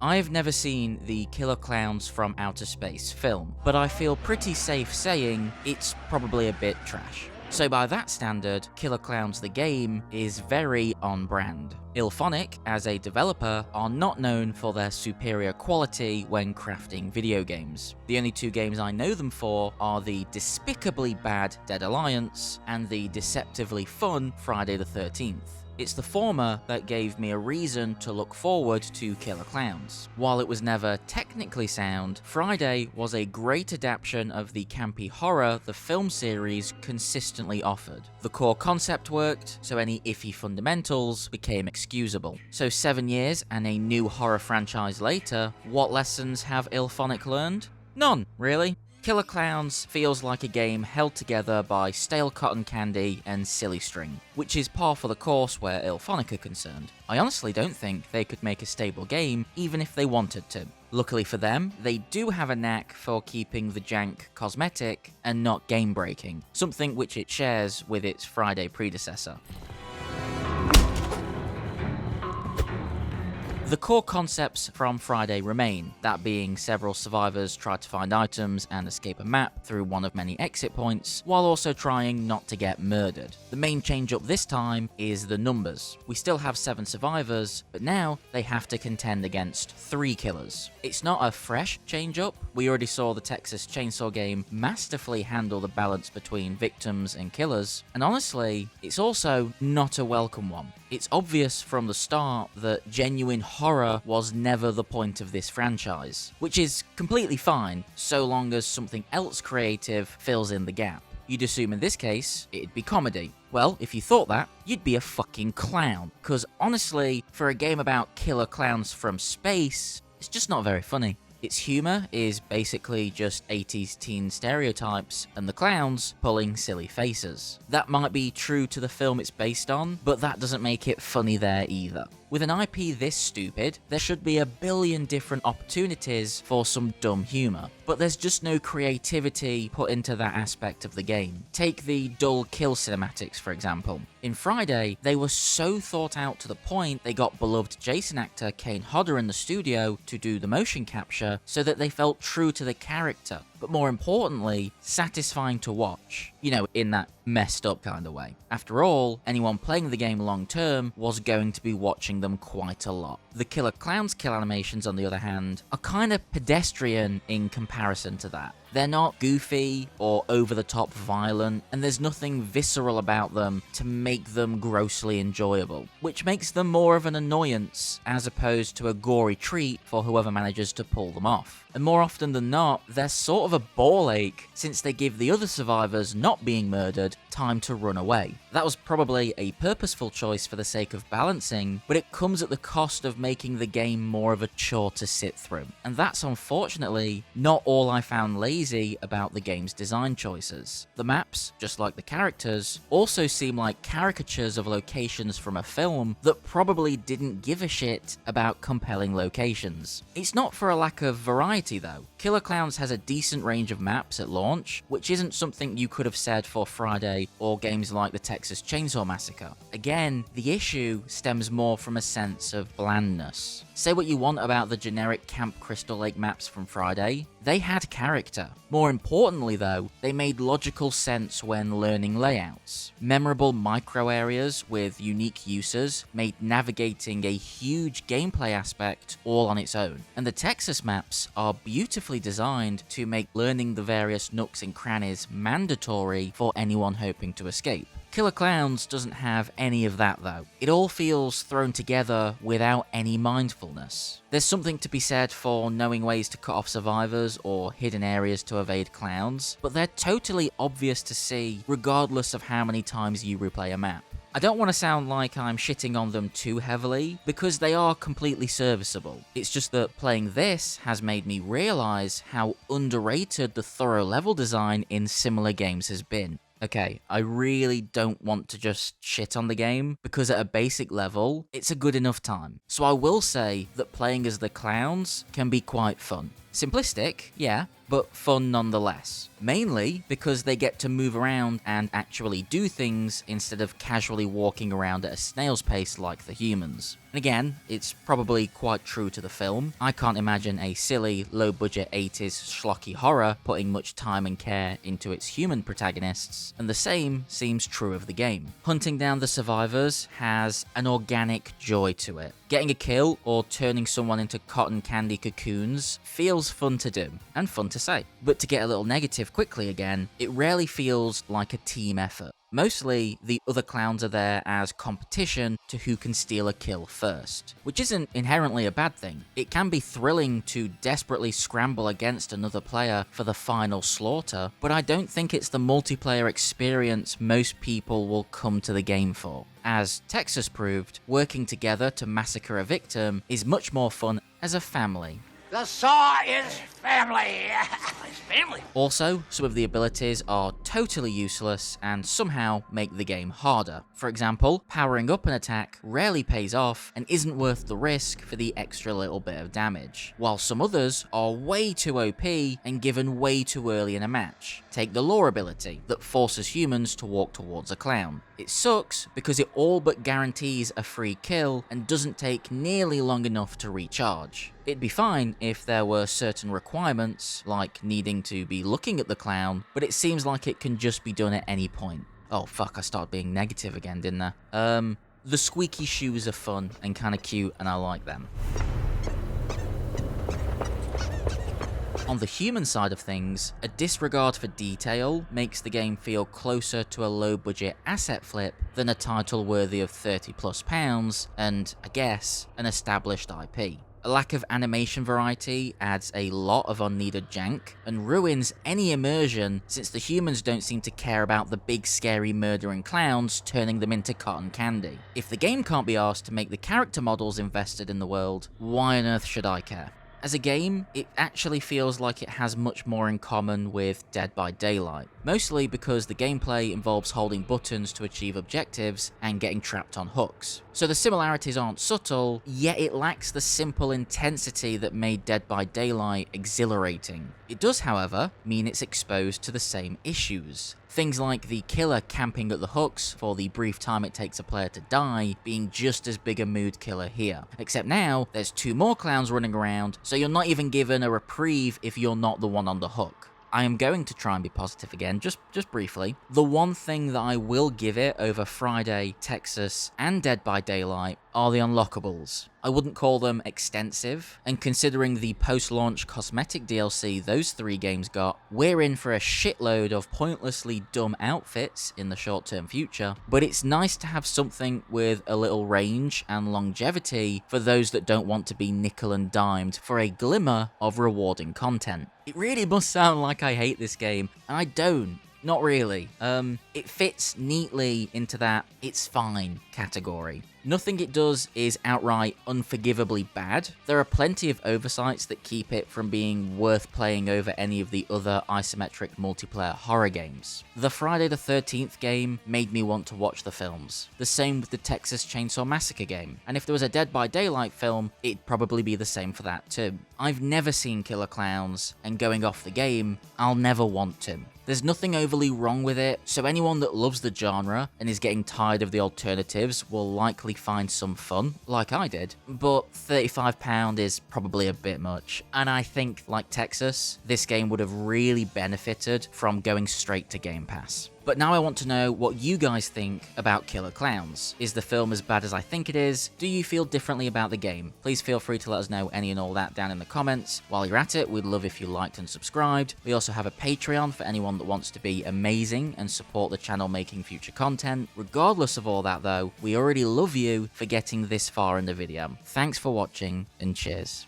I've never seen the Killer Klowns from Outer Space film, but I feel pretty safe saying it's probably a bit trash. So by that standard, Killer Klowns the game is very on brand. Illfonic, as a developer, are not known for their superior quality when crafting video games. The only two games I know them for are the despicably bad Dead Alliance and the deceptively fun Friday the 13th. It's the former that gave me a reason to look forward to Killer Klowns. While it was never technically sound, Friday was a great adaptation of the campy horror the film series consistently offered. The core concept worked, so any iffy fundamentals became excusable. So 7 years and a new horror franchise later, what lessons have Illfonic learned? None, really. Killer Klowns feels like a game held together by stale cotton candy and silly string, which is par for the course where Illfonic are concerned. I honestly don't think they could make a stable game even if they wanted to. Luckily for them, they do have a knack for keeping the jank cosmetic and not game breaking, something which it shares with its Friday predecessor. The core concepts from Friday remain, that being several survivors try to find items and escape a map through one of many exit points, while also trying not to get murdered. The main change up this time is the numbers. We still have 7 survivors, but now they have to contend against 3 killers. It's not a fresh change up. We already saw the Texas Chainsaw game masterfully handle the balance between victims and killers, and honestly, it's also not a welcome one. It's obvious from the start that genuine horror was never the point of this franchise, which is completely fine so long as something else creative fills in the gap. You'd assume in this case, it'd be comedy. Well, if you thought that, you'd be a fucking clown, because honestly, for a game about killer clowns from space, it's just not very funny. Its humor is basically just 80s teen stereotypes, and the clowns pulling silly faces. That might be true to the film it's based on, but that doesn't make it funny there either. With an IP this stupid, there should be a billion different opportunities for some dumb humor, but there's just no creativity put into that aspect of the game. Take the dull kill cinematics, for example. In Friday, they were so thought out to the point they got beloved Jason actor Kane Hodder in the studio to do the motion capture so that they felt true to the character, but more importantly, satisfying to watch. You know, in that messed up kind of way. After all, anyone playing the game long term was going to be watching them quite a lot. The Killer Klowns kill animations, on the other hand, are kind of pedestrian in comparison to that. They're not goofy or over-the-top violent, and there's nothing visceral about them to make them grossly enjoyable, which makes them more of an annoyance as opposed to a gory treat for whoever manages to pull them off. And more often than not, they're sort of a ball ache since they give the other survivors not being murdered time to run away. That was probably a purposeful choice for the sake of balancing, but it comes at the cost of making the game more of a chore to sit through. And that's unfortunately not all I found lazy about the game's design choices. The maps, just like the characters, also seem like caricatures of locations from a film that probably didn't give a shit about compelling locations. It's not for a lack of variety though. Killer Klowns has a decent range of maps at launch, which isn't something you could have said for Friday or games like the Texas Chainsaw Massacre. Again, the issue stems more from a sense of blandness. Say what you want about the generic Camp Crystal Lake maps from Friday, they had character. More importantly though, they made logical sense when learning layouts. Memorable micro areas with unique uses made navigating a huge gameplay aspect all on its own. And the Texas maps are beautifully designed to make learning the various nooks and crannies mandatory for anyone hoping to escape. Killer Klowns doesn't have any of that though. It all feels thrown together without any mindfulness. There's something to be said for knowing ways to cut off survivors or hidden areas to evade clowns, but they're totally obvious to see regardless of how many times you replay a map. I don't want to sound like I'm shitting on them too heavily, because they are completely serviceable. It's just that playing this has made me realize how underrated the thorough level design in similar games has been. Okay, I really don't want to just shit on the game, because at a basic level, it's a good enough time. So I will say that playing as the clowns can be quite fun. Simplistic, yeah, but fun nonetheless. Mainly because they get to move around and actually do things instead of casually walking around at a snail's pace like the humans. And again, it's probably quite true to the film. I can't imagine a silly, low-budget 80s schlocky horror putting much time and care into its human protagonists, and the same seems true of the game. Hunting down the survivors has an organic joy to it. Getting a kill or turning someone into cotton candy cocoons feels fun to do, and fun to say. But to get a little negative quickly again, it rarely feels like a team effort. Mostly, the other clowns are there as competition to who can steal a kill first, which isn't inherently a bad thing. It can be thrilling to desperately scramble against another player for the final slaughter, but I don't think it's the multiplayer experience most people will come to the game for. As Texas proved, working together to massacre a victim is much more fun as a family. The saw is family. It's family. Also, some of the abilities are totally useless and somehow make the game harder. For example, powering up an attack rarely pays off and isn't worth the risk for the extra little bit of damage, while some others are way too OP and given way too early in a match. Take the lure ability that forces humans to walk towards a clown. It sucks because it all but guarantees a free kill and doesn't take nearly long enough to recharge. It'd be fine if there were certain requirements, like needing to be looking at the clown, but it seems like it can just be done at any point. Oh fuck, I started being negative again, didn't I? The squeaky shoes are fun and kinda cute, and I like them. On the human side of things, a disregard for detail makes the game feel closer to a low-budget asset flip than a title worthy of £30+ and, I guess, an established IP. A lack of animation variety adds a lot of unneeded jank and ruins any immersion since the humans don't seem to care about the big scary murdering clowns turning them into cotton candy. If the game can't be asked to make the character models invested in the world, why on earth should I care? As a game, it actually feels like it has much more in common with Dead by Daylight, mostly because the gameplay involves holding buttons to achieve objectives and getting trapped on hooks. So the similarities aren't subtle, yet it lacks the simple intensity that made Dead by Daylight exhilarating. It does, however, mean it's exposed to the same issues. Things like the killer camping at the hooks for the brief time it takes a player to die being just as big a mood killer here. Except now, there's 2 more clowns running around, so you're not even given a reprieve if you're not the one on the hook. I am going to try and be positive again, just briefly. The one thing that I will give it over Friday, Texas, and Dead by Daylight are the unlockables. I wouldn't call them extensive, and considering the post-launch cosmetic DLC those 3 games got, we're in for a shitload of pointlessly dumb outfits in the short-term future, but it's nice to have something with a little range and longevity for those that don't want to be nickel and dimed for a glimmer of rewarding content. It really must sound like I hate this game, and I don't. Not really. It fits neatly into that it's fine category. Nothing it does is outright unforgivably bad. There are plenty of oversights that keep it from being worth playing over any of the other isometric multiplayer horror games. The Friday the 13th game made me want to watch the films. The same with the Texas Chainsaw Massacre game. And if there was a Dead by Daylight film, it'd probably be the same for that too. I've never seen Killer Klowns, and going off the game, I'll never want to. There's nothing overly wrong with it, so anyone that loves the genre and is getting tired of the alternatives will likely find some fun, like I did, but £35 is probably a bit much, and I think, like Texas, this game would have really benefited from going straight to Game Pass. But now I want to know what you guys think about Killer Klowns. Is the film as bad as I think it is? Do you feel differently about the game? Please feel free to let us know any and all that down in the comments. While you're at it, we'd love if you liked and subscribed. We also have a Patreon for anyone that wants to be amazing and support the channel making future content. Regardless of all that though, we already love you for getting this far in the video. Thanks for watching and cheers.